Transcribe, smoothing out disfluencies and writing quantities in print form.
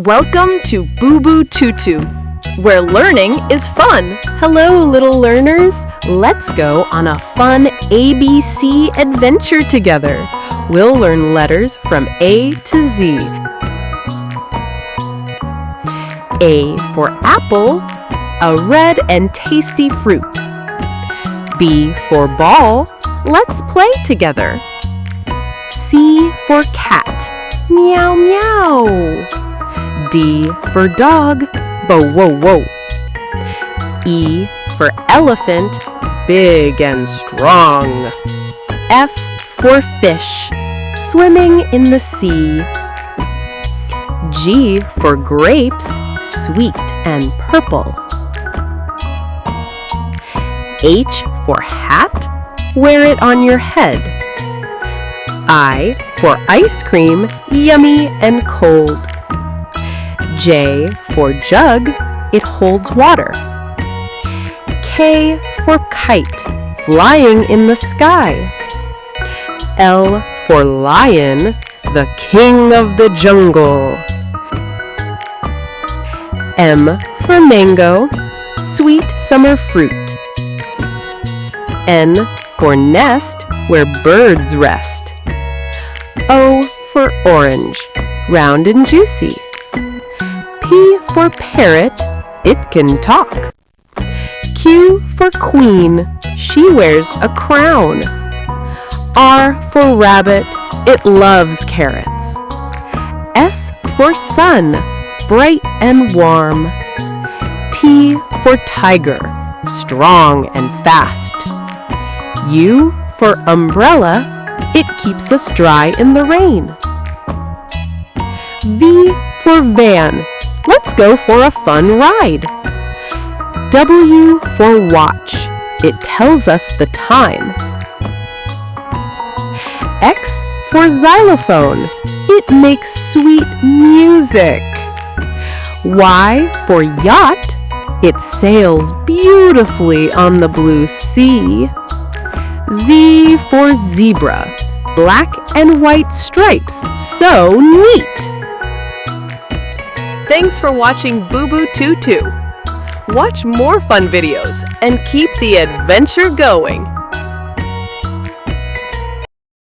Welcome to Boo Boo Tutu, where learning is fun. Hello, little learners. Let's go on a fun ABC adventure together. We'll learn letters from A to Z. A for apple, a red and tasty fruit. B for ball, let's play together. C for cat, meow meow. D for dog, bow wow wow. E for elephant, big and strong. F for fish, swimming in the sea. G for grapes, sweet and purple. H for hat, wear it on your head. I for ice cream, yummy and cold. J for jug, it holds water. K for kite, flying in the sky. L for lion, the king of the jungle. M for mango, sweet summer fruit. N for nest, where birds rest. O for orange, round and juicy. P for parrot, it can talk. Q for queen, she wears a crown. R for rabbit, it loves carrots. S for sun, bright and warm. T for tiger, strong and fast. U for umbrella, it keeps us dry in the rain. V for van, let's go for a fun ride. W for watch, it tells us the time. X for xylophone, it makes sweet music. Y for yacht, it sails beautifully on the blue sea. Z for zebra, black and white stripes, so neat! Thanks for watching Boo Boo Tutu. Watch more fun videos and keep the adventure going.